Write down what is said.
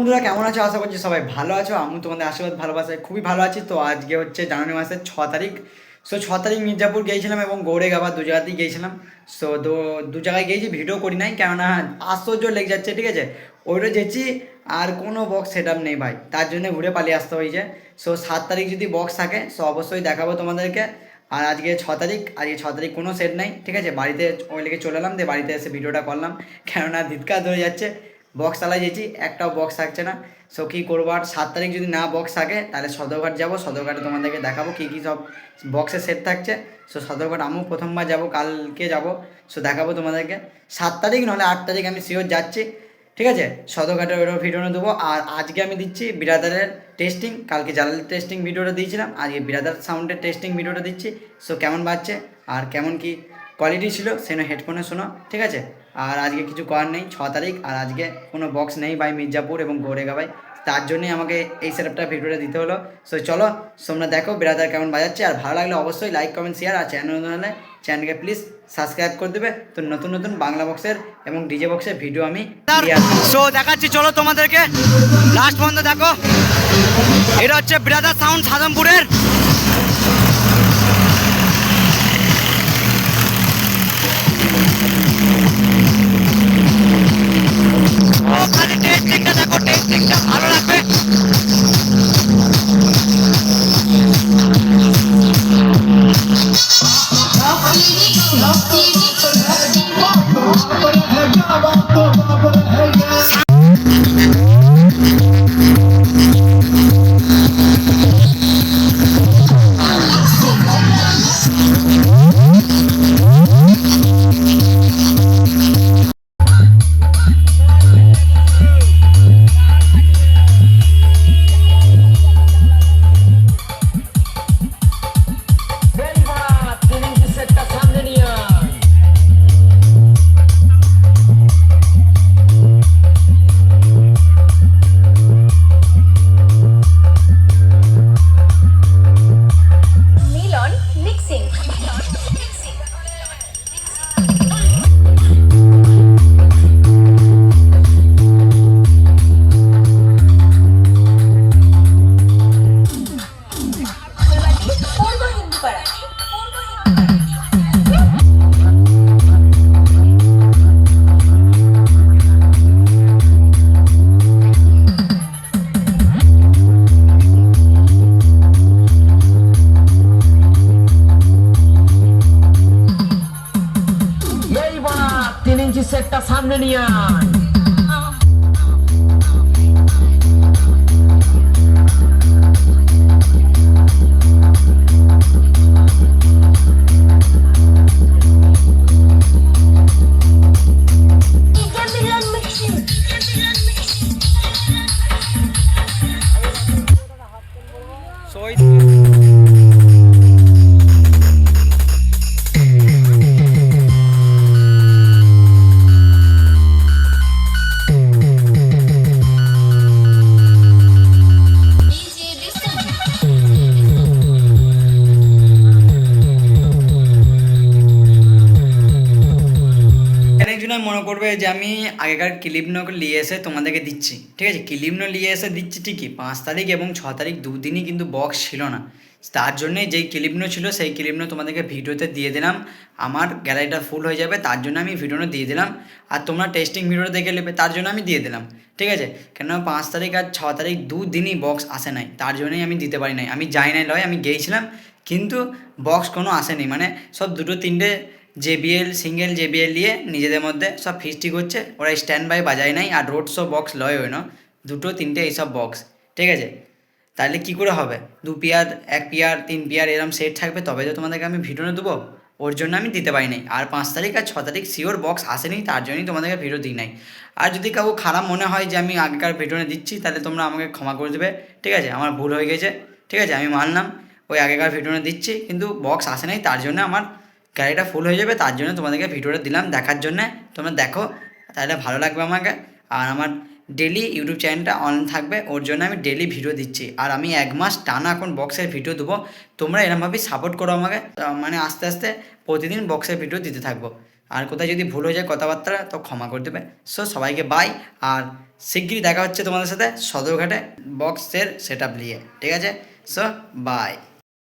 বন্ধুরা কেমন আছো? আশা করছি সবাই ভালো আছো। আমি তোমাদের আশীর্বাদ ভালোবাসায় খুবই ভালো আছি। তো আজকে হচ্ছে জানুয়ারি মাসের 6 তারিখ। সো 6 তারিখ মির্জাপুর গিয়েছিলাম এবং গৌড়েগাবা দু জায়গাতেই গিয়েছিলাম। সো দু জায়গায় গিয়েছি, ভিডিও করি নাই কেননা আশ্চর্য লেগে যাচ্ছে, ঠিক আছে। ওইটা যেছি আর কোনো বক্স সেট আপ নেই ভাই, তার জন্য ঘুরে পালিয়ে আসতে হয়েছে। সো 7 তারিখ যদি বক্স থাকে সো অবশ্যই দেখাবো তোমাদেরকে। আর আজকে 6 তারিখ, আজকে 6 তারিখ কোনো সেট নেই, ঠিক আছে। বাড়িতে ওই লেগে চলে এলাম, দিয়ে বাড়িতে এসে ভিডিওটা করলাম কেননা ধিৎকার ধরে যাচ্ছে। বক্স চালাই যেছি, একটাও বক্স থাকছে না। সো কী করবো, আর 7 তারিখ যদি না বক্স থাকে তাহলে সদরঘাট যাবো, সদরঘাটে তোমাদেরকে দেখাবো কী কী সব বক্সের সেট থাকছে। সো সদরঘাট আমিও প্রথমবার যাব, কালকে যাব। সো দেখাবো তোমাদেরকে 7 তারিখ, নাহলে 8 তারিখ আমি শিওর যাচ্ছি, ঠিক আছে। সদরঘাটের ওইটা ভিডিও দেবো। আর আজকে আমি দিচ্ছি বিরাদারের টেস্টিং, কালকে জালালের টেস্টিং ভিডিওটা দিয়েছিলাম, আজকে বিরাদার সাউন্ডের টেস্টিং ভিডিওটা দিচ্ছি। সো কেমন বাজছে আর কেমন কি কোয়ালিটি ছিল সেটা হেডফোনে শোনো, ঠিক আছে। আর আজকে কিছু করার নেই, 6 তারিখ, আর আজকে কোনো বক্স নেই ভাই মির্জাপুর এবং গৌড়েগাবাই, তার জন্যই আমাকে এই সেটআপটা ভিডিওটা দিতে হলো। সো চলো তোমরা দেখো বিরাদার কেমন বাজাচ্ছে। আর ভালো লাগলে অবশ্যই লাইক কমেন্ট শেয়ার, আর চ্যানেল হলে চ্যানেলকে প্লিজ সাবস্ক্রাইব করে দেবে। তো নতুন নতুন বাংলা বক্সের এবং ডিজে বক্সের ভিডিও আমি সো দেখাচ্ছি, চলো তোমাদেরকে লাস্ট পর্যন্ত দেখো। এটা হচ্ছে বিরাদার সাউন্ড সাদমপুরের। ওখানে টেস্টিংটা দেখো, টেস্টিংটা ভালো লাগবে। সেটটা সামনে নিয়ে আয়। মনে করবে যে আমি আগেকার ক্লিপনো নিয়ে এসে তোমাদেরকে দিচ্ছি, ঠিক আছে। ক্লিপনো নিয়ে এসে দিচ্ছি ঠিকই, 5 তারিখ এবং 6 তারিখ দুদিনই কিন্তু বক্স ছিল না। তার জন্যে যেই ক্লিপনো ছিল সেই ক্লিপনো তোমাদেরকে ভিডিওতে দিয়ে দিলাম। আমার গ্যালারিটা ফুল হয়ে যাবে তার জন্য আমি ভিডিওটা দিয়ে দিলাম। আর তোমরা টেস্টিং ভিডিওটা দেখে নেবে তার জন্য আমি দিয়ে দিলাম, ঠিক আছে। কেন 5 তারিখ আর 6 তারিখ দুদিনই বক্স আসে নাই, তার জন্যই আমি দিতে পারি নাই। আমি যাই নাই লয়, আমি গিয়েছিলাম কিন্তু বক্স কোনো আসেনি, মানে সব দুটো তিনটে জেবিএল সিঙ্গেল জেবিএল নিয়ে নিজেদের মধ্যে সব ফিস্টি করছে, ওরা স্ট্যান্ড বাই বাজায় নাই। আর রোড শো বক্স লয় হয় না, দুটো তিনটে এইসব বক্স, ঠিক আছে। তাহলে কী করে হবে? 2 পেয়ার 1 পেয়ার 3 পেয়ার এরম সেট থাকবে তবে তো তোমাদেরকে আমি ভিডিও দেবো, ওর জন্য আমি দিতে পারি নাই। আর 5 তারিখ আর 6 তারিখ শিওর বক্স আসেনি, তার জন্যই তোমাদেরকে ভিডিও দিই নাই। আর যদি কাউ খারাপ মনে হয় যে আমি আগেকার ভিডিও দিচ্ছি তাহলে তোমরা আমাকে ক্ষমা করে দেবে, ঠিক আছে। আমার ভুল হয়ে গেছে, ঠিক আছে, আমি মানলাম ওই আগেকার ভিডিও দিচ্ছি কিন্তু বক্স আসে নাই, তার জন্য আমার গাড়িটা ফুল হয়ে যাবে, তার জন্য তোমাদেরকে ভিডিওটা দিলাম দেখার জন্যে। তোমরা দেখো তাহলে ভালো লাগবে আমাকে। আর আমার ডেলি ইউটিউব চ্যানেলটা অন থাকবে, ওর জন্য আমি ডেলি ভিডিও দিচ্ছি। আর আমি 1 মাস টানা এখন বক্সের ভিডিও দেবো। তোমরা এরমভাবেই সাপোর্ট করো আমাকে, মানে আস্তে আস্তে প্রতিদিন বক্সের ভিডিও দিতে থাকবো। আর কোথায় যদি ভুল হয়ে যায় কথাবার্তা তো ক্ষমা করে দেবে। সো সবাইকে বাই, আর শিগগিরই দেখা হচ্ছে তোমাদের সাথে সদরঘাটে বক্সের সেট আপ নিয়ে, ঠিক আছে? So by.